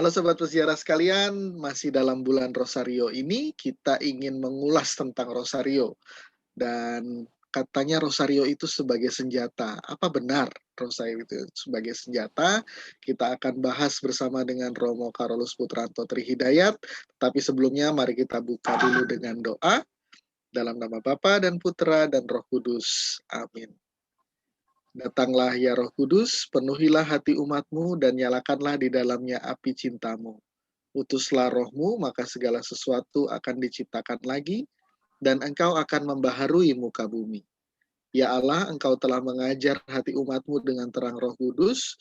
Halo Sobat Peziarah sekalian, masih dalam bulan Rosario ini kita ingin mengulas tentang Rosario. Dan katanya Rosario itu sebagai senjata. Apa benar Rosario itu sebagai senjata? Kita akan bahas bersama dengan Romo Karolus Putranto Trihidayat. Tapi sebelumnya mari kita buka dulu dengan doa. Dalam nama Bapa dan Putra dan Roh Kudus. Amin. Datanglah ya Roh Kudus, penuhilah hati umatmu dan nyalakanlah di dalamnya api cintamu. Utuslah rohmu, maka segala sesuatu akan diciptakan lagi, dan engkau akan membaharui muka bumi. Ya Allah, engkau telah mengajar hati umatmu dengan terang Roh Kudus,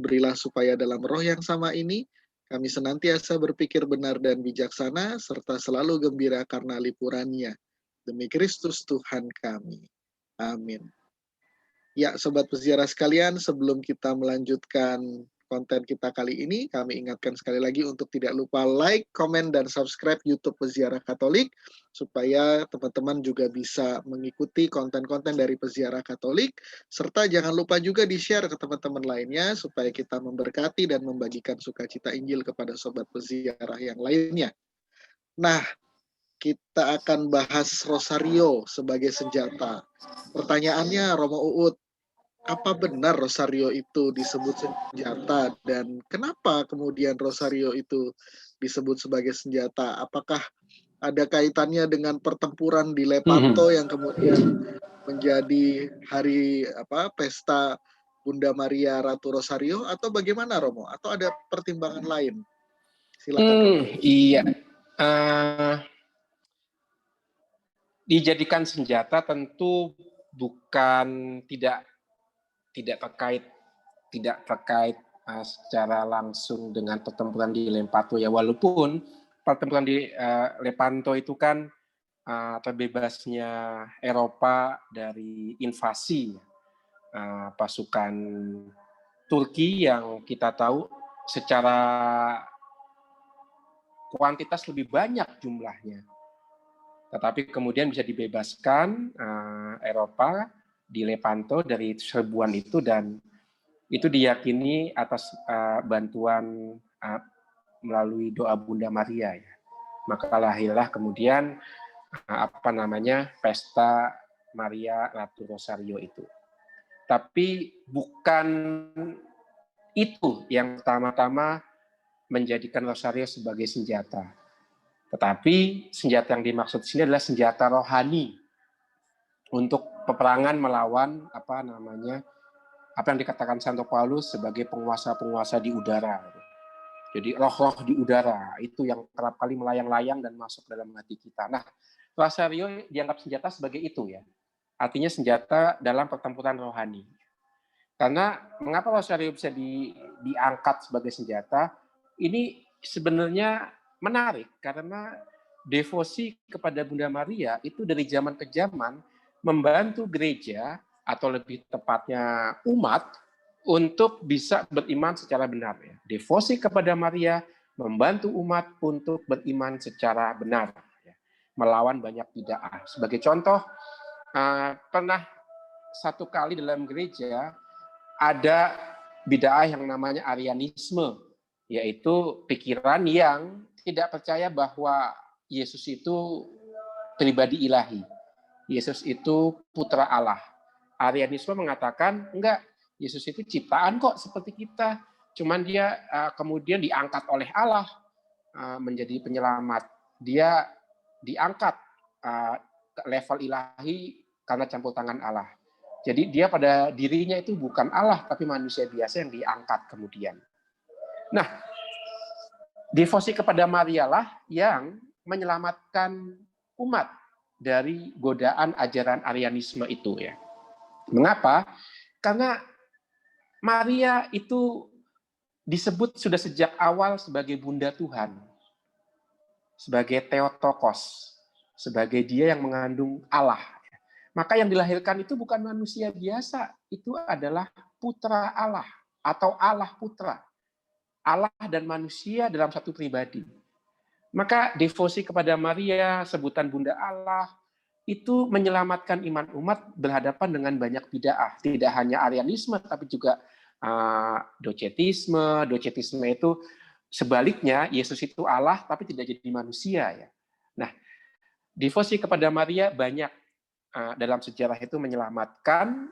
berilah supaya dalam roh yang sama ini, kami senantiasa berpikir benar dan bijaksana, serta selalu gembira karena lipurannya. Demi Kristus Tuhan kami. Amin. Ya, Sobat Peziarah sekalian, sebelum kita melanjutkan konten kita kali ini, kami ingatkan sekali lagi untuk tidak lupa like, komen, dan subscribe YouTube Peziarah Katolik, supaya teman-teman juga bisa mengikuti konten-konten dari Peziarah Katolik, serta jangan lupa juga di-share ke teman-teman lainnya, supaya kita memberkati dan membagikan sukacita Injil kepada Sobat Peziarah yang lainnya. Nah, kita akan bahas Rosario sebagai senjata. Pertanyaannya, Romo Uut, apa benar Rosario itu disebut senjata dan kenapa kemudian Rosario itu disebut sebagai senjata? Apakah ada kaitannya dengan pertempuran di Lepanto yang kemudian menjadi hari pesta Bunda Maria Ratu Rosario atau bagaimana Romo? Atau ada pertimbangan lain? Silakan Romo. Iya, dijadikan senjata tentu bukan tidak terkait secara langsung dengan pertempuran di Lepanto ya, walaupun pertempuran di Lepanto itu kan terbebasnya Eropa dari invasi pasukan Turki yang kita tahu secara kuantitas lebih banyak jumlahnya. Tetapi kemudian bisa dibebaskan Eropa di Lepanto dari serbuan itu, dan itu diyakini atas bantuan melalui doa Bunda Maria ya. Maka lahirlah kemudian pesta Maria Ratu Rosario itu. Tapi bukan itu yang pertama-tama menjadikan Rosario sebagai senjata. Tetapi senjata yang dimaksud di sini adalah senjata rohani untuk peperangan melawan apa yang dikatakan Santo Paulus sebagai penguasa-penguasa di udara. Jadi roh-roh di udara itu yang kerap kali melayang-layang dan masuk dalam hati kita. Nah, Rosario dianggap senjata sebagai itu ya. Artinya senjata dalam pertempuran rohani. Karena mengapa Rosario bisa diangkat sebagai senjata? Ini sebenarnya menarik karena devosi kepada Bunda Maria itu dari zaman ke zaman membantu gereja atau lebih tepatnya umat untuk bisa beriman secara benar. Devosi kepada Maria membantu umat untuk beriman secara benar, melawan banyak bid'ah. Sebagai contoh, pernah satu kali dalam gereja ada bid'ah yang namanya Arianisme, yaitu pikiran yang tidak percaya bahwa Yesus itu pribadi ilahi. Yesus itu putra Allah. Arianisme mengatakan, enggak, Yesus itu ciptaan kok seperti kita. Cuman dia kemudian diangkat oleh Allah menjadi penyelamat. Dia diangkat ke level ilahi karena campur tangan Allah. Jadi dia pada dirinya itu bukan Allah, tapi manusia biasa yang diangkat kemudian. Nah, devosi kepada Maria lah yang menyelamatkan umat dari godaan ajaran Arianisme itu ya. Mengapa? Karena Maria itu disebut sudah sejak awal sebagai Bunda Tuhan, sebagai Theotokos, sebagai dia yang mengandung Allah. Maka yang dilahirkan itu bukan manusia biasa, itu adalah putra Allah atau Allah putra. Allah dan manusia dalam satu pribadi. Maka devosi kepada Maria, sebutan Bunda Allah, itu menyelamatkan iman umat berhadapan dengan banyak bid'ah. Tidak hanya Arianisme, tapi juga Docetisme. Docetisme itu sebaliknya Yesus itu Allah tapi tidak jadi manusia ya. Nah, devosi kepada Maria banyak dalam sejarah itu menyelamatkan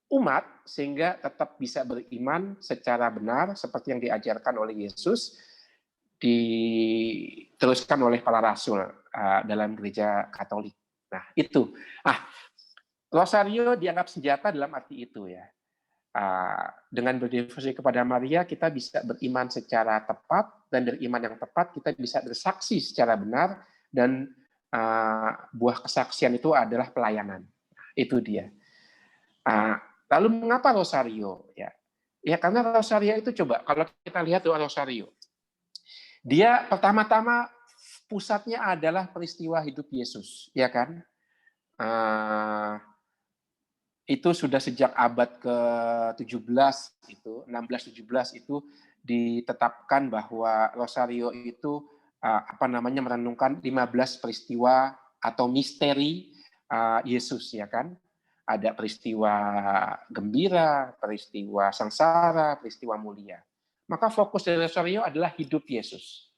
umat sehingga tetap bisa beriman secara benar seperti yang diajarkan oleh Yesus, diteruskan oleh para rasul dalam gereja Katolik. Nah, itu. Rosario dianggap senjata dalam arti itu ya. Dengan berdevosi kepada Maria, kita bisa beriman secara tepat, dan dari iman yang tepat kita bisa bersaksi secara benar, dan buah kesaksian itu adalah pelayanan. Itu dia. Lalu mengapa Rosario? Ya karena Rosario itu, coba kalau kita lihat doa Rosario, dia pertama-tama pusatnya adalah peristiwa hidup Yesus, ya kan? Itu sudah sejak abad ke-17 itu, 16-17 itu ditetapkan bahwa Rosario itu merenungkan 15 peristiwa atau misteri Yesus, ya kan? Ada peristiwa gembira, peristiwa sengsara, peristiwa mulia. Maka fokus dari Rosario adalah hidup Yesus.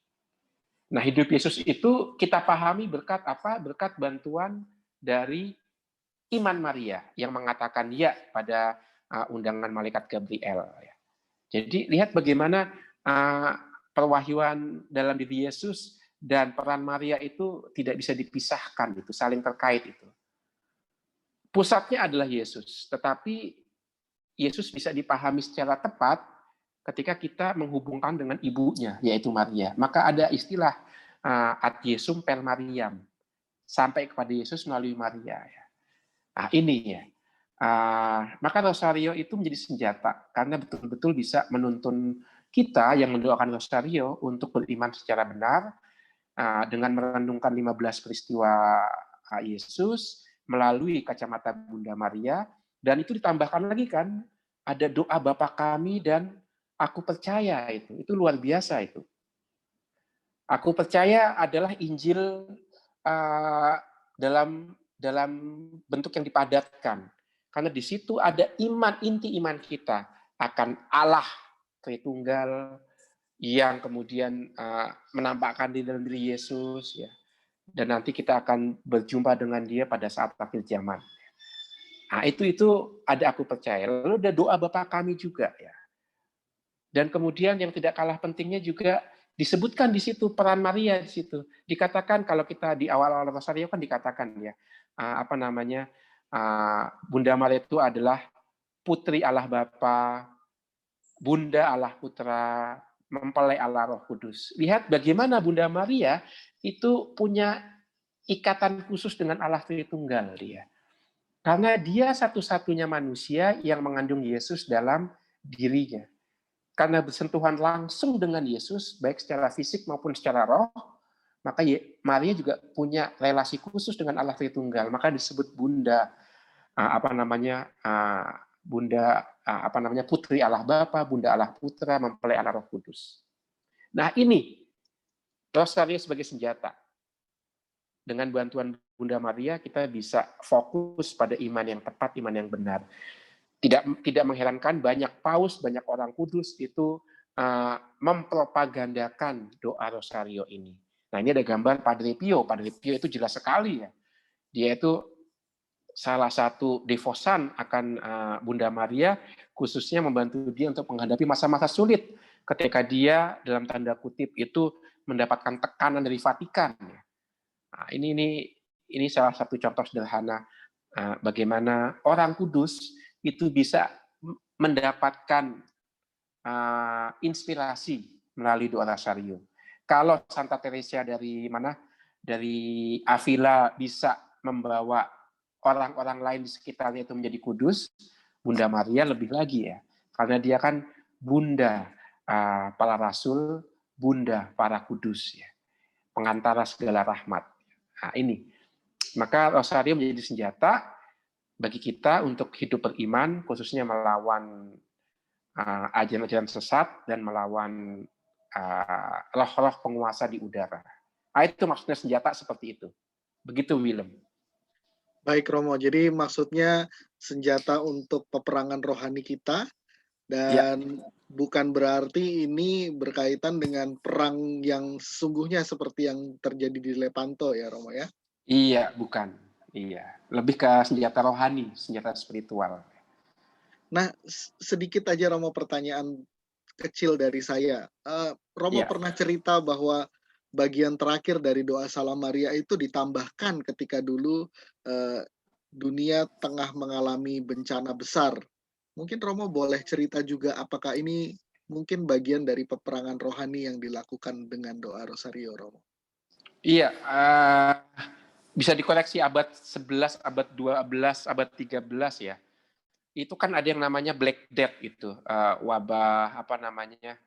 Nah, hidup Yesus itu kita pahami berkat apa? Berkat bantuan dari iman Maria yang mengatakan ya pada undangan malaikat Gabriel. Jadi lihat bagaimana perwahyuan dalam diri Yesus dan peran Maria itu tidak bisa dipisahkan, itu saling terkait itu. Pusatnya adalah Yesus, tetapi Yesus bisa dipahami secara tepat ketika kita menghubungkan dengan ibunya, yaitu Maria. Maka ada istilah ad Jesum per Mariam, sampai kepada Yesus melalui Maria. Ini ya. Maka Rosario itu menjadi senjata karena betul-betul bisa menuntun kita yang mendoakan Rosario untuk beriman secara benar dengan merenungkan 15 peristiwa Yesus melalui kacamata Bunda Maria, dan itu ditambahkan lagi kan ada doa Bapa kami dan aku percaya. Itu luar biasa itu. Aku percaya adalah Injil dalam bentuk yang dipadatkan. Karena di situ ada iman, inti iman kita akan Allah Tritunggal yang kemudian menampakkan di dalam diri Yesus, ya. Dan nanti kita akan berjumpa dengan Dia pada saat akhir zaman. Nah, itu ada aku percaya. Lalu ada doa Bapa kami juga, ya. Dan kemudian yang tidak kalah pentingnya juga disebutkan di situ peran Maria di situ. Dikatakan kalau kita di awal-awal Rosario kan dikatakan ya, Bunda Maria itu adalah putri Allah Bapa, Bunda Allah Putra, mempelai Allah Roh Kudus. Lihat bagaimana Bunda Maria itu punya ikatan khusus dengan Allah Tritunggal dia. Karena dia satu-satunya manusia yang mengandung Yesus dalam dirinya. Karena bersentuhan langsung dengan Yesus, baik secara fisik maupun secara roh, maka Maria juga punya relasi khusus dengan Allah Tritunggal. Maka disebut Bunda, Putri Allah Bapa, Bunda Allah Putra, mempelai Allah Roh Kudus. Nah ini Rosario sebagai senjata. Dengan bantuan Bunda Maria kita bisa fokus pada iman yang tepat, iman yang benar. Tidak mengherankan banyak paus, banyak orang kudus itu mempropagandakan doa Rosario ini. Nah ini ada gambar Padre Pio. Padre Pio itu jelas sekali ya. Dia itu salah satu devosan akan Bunda Maria, khususnya membantu dia untuk menghadapi masa-masa sulit ketika dia dalam tanda kutip itu mendapatkan tekanan dari Vatikan. Nah, ini salah satu contoh sederhana bagaimana orang kudus itu bisa mendapatkan inspirasi melalui doa Rosario. Kalau Santa Teresa dari Avila bisa membawa orang-orang lain di sekitarnya itu menjadi kudus, Bunda Maria lebih lagi ya, karena dia kan Bunda para rasul, Bunda para kudus ya, pengantara segala rahmat. Nah, ini maka Rosario menjadi senjata bagi kita untuk hidup beriman, khususnya melawan ajaran-ajaran sesat dan melawan roh-roh penguasa di udara. Nah, itu maksudnya senjata seperti itu. Begitu, Willem. Baik, Romo. Jadi maksudnya senjata untuk peperangan rohani kita Ya, Dan bukan berarti ini berkaitan dengan perang yang sesungguhnya seperti yang terjadi di Lepanto ya Romo ya. iya, bukan. Iya, lebih ke senjata rohani, senjata spiritual. Nah, sedikit aja Romo pertanyaan kecil dari saya. Romo Iya, pernah cerita bahwa bagian terakhir dari doa Salam Maria itu ditambahkan ketika dulu, eee, dunia tengah mengalami bencana besar. Mungkin Romo boleh cerita juga apakah ini mungkin bagian dari peperangan rohani yang dilakukan dengan doa Rosario, Romo? iya, bisa dikoreksi abad 11, abad 12, abad 13 ya. Itu kan ada yang namanya Black Death itu, wabah apa namanya,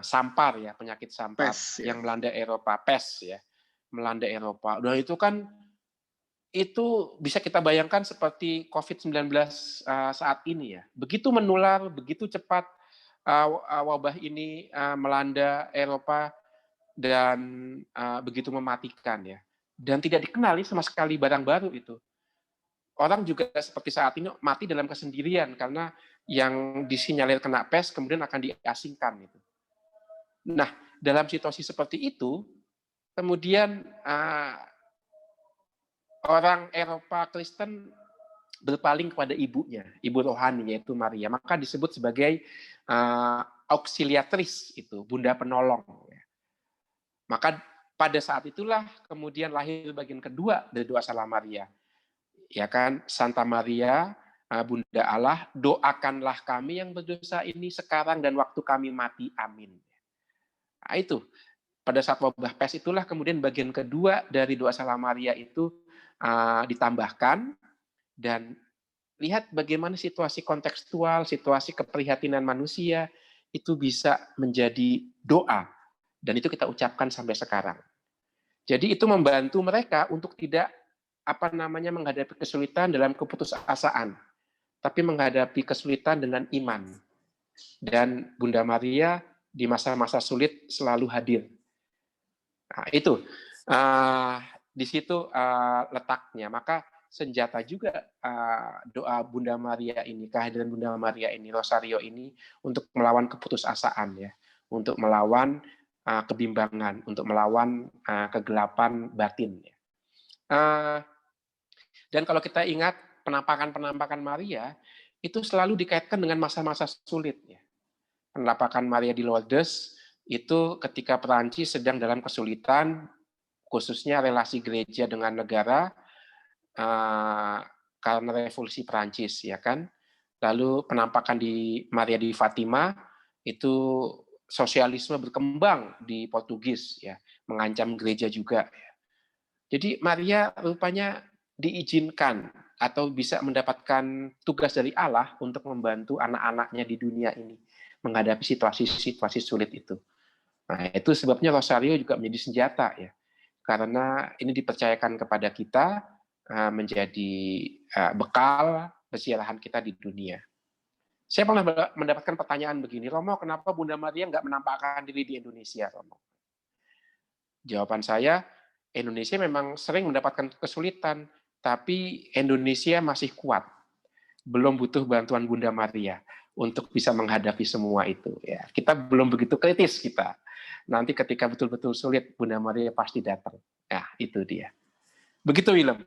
sampar ya, penyakit sampar PES ya? yang melanda Eropa, pes ya, melanda Eropa. Dan itu kan itu bisa kita bayangkan seperti COVID-19 saat ini ya. Begitu menular, begitu cepat wabah ini melanda Eropa dan begitu mematikan ya. Dan tidak dikenali sama sekali barang baru itu. Orang juga seperti saat ini mati dalam kesendirian karena yang disinyalir kena pes kemudian akan diasingkan gitu. Nah, dalam situasi seperti itu, kemudian orang Eropa Kristen berpaling kepada ibunya, ibu rohani yaitu Maria, maka disebut sebagai auxiliatris itu, bunda penolong. Maka pada saat itulah kemudian lahir bagian kedua dari doa Salam Maria, ya kan, Santa Maria, Bunda Allah, doakanlah kami yang berdosa ini sekarang dan waktu kami mati, amin. Nah, itu pada saat wabah pes itulah kemudian bagian kedua dari doa Salam Maria itu ditambahkan. Dan lihat bagaimana situasi kontekstual, situasi keprihatinan manusia itu bisa menjadi doa. Dan itu kita ucapkan sampai sekarang. Jadi itu membantu mereka untuk tidak menghadapi kesulitan dalam keputusasaan, tapi menghadapi kesulitan dengan iman. Dan Bunda Maria di masa-masa sulit selalu hadir. Nah, itu di situ letaknya. Maka senjata juga doa Bunda Maria ini, kehadiran Bunda Maria ini, Rosario ini untuk melawan keputusasaan ya, untuk melawan kebimbangan, untuk melawan kegelapan batin. Ya. Dan kalau kita ingat penampakan-penampakan Maria itu selalu dikaitkan dengan masa-masa sulit. Ya. Penampakan Maria di Lourdes itu ketika Perancis sedang dalam kesulitan, khususnya relasi gereja dengan negara karena revolusi Perancis, ya kan. Lalu penampakan di Maria di Fatima itu sosialisme berkembang di Portugis, ya, mengancam gereja juga. Ya. Jadi Maria rupanya diizinkan atau bisa mendapatkan tugas dari Allah untuk membantu anak-anaknya di dunia ini menghadapi situasi-situasi sulit itu. Nah, itu sebabnya Rosario juga menjadi senjata ya. Karena ini dipercayakan kepada kita menjadi bekal persiaran kita di dunia. Saya pernah mendapatkan pertanyaan begini, Romo, kenapa Bunda Maria nggak menampakkan diri di Indonesia, Romo? Jawaban saya, Indonesia memang sering mendapatkan kesulitan, tapi Indonesia masih kuat. Belum butuh bantuan Bunda Maria untuk bisa menghadapi semua itu. Ya, kita belum begitu kritis kita. Nanti ketika betul-betul sulit, Bunda Maria pasti datang. Ya, itu dia. Begitu, Willem.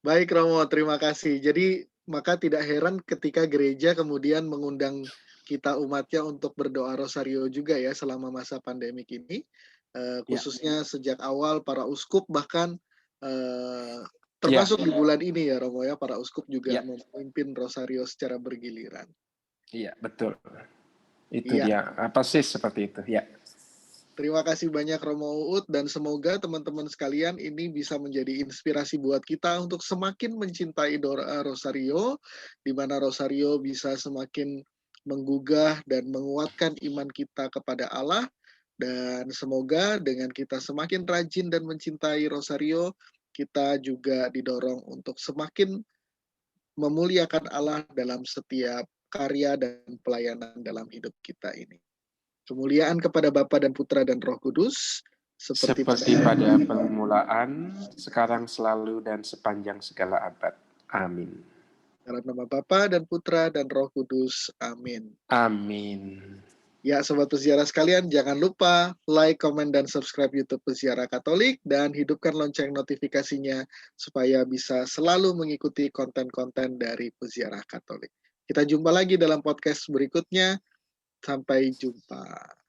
Baik Romo, terima kasih. Jadi maka tidak heran ketika gereja kemudian mengundang kita umatnya untuk berdoa rosario juga ya selama masa pandemik ini, Ya, khususnya sejak awal para uskup bahkan, eee, ya, termasuk di bulan ini ya Romo ya, para uskup juga ya, memimpin rosario secara bergiliran. iya, betul. Itu Iya. dia, persis seperti itu. Ya, Terima kasih banyak Romo Uut dan semoga teman-teman sekalian ini bisa menjadi inspirasi buat kita untuk semakin mencintai doa Rosario, di mana Rosario bisa semakin menggugah dan menguatkan iman kita kepada Allah, dan semoga dengan kita semakin rajin dan mencintai Rosario, kita juga didorong untuk semakin memuliakan Allah dalam setiap karya dan pelayanan dalam hidup kita ini. Kemuliaan kepada Bapa dan Putra dan Roh Kudus, seperti seperti pada pada permulaan, sekarang selalu dan sepanjang segala abad. Amin. Dalam nama Bapa dan Putra dan Roh Kudus. Amin. Amin. Ya, Sobat Peziarah sekalian, jangan lupa like, komen, dan subscribe YouTube Peziarah Katolik, dan hidupkan lonceng notifikasinya supaya bisa selalu mengikuti konten-konten dari Peziarah Katolik. Kita jumpa lagi dalam podcast berikutnya. Sampai jumpa.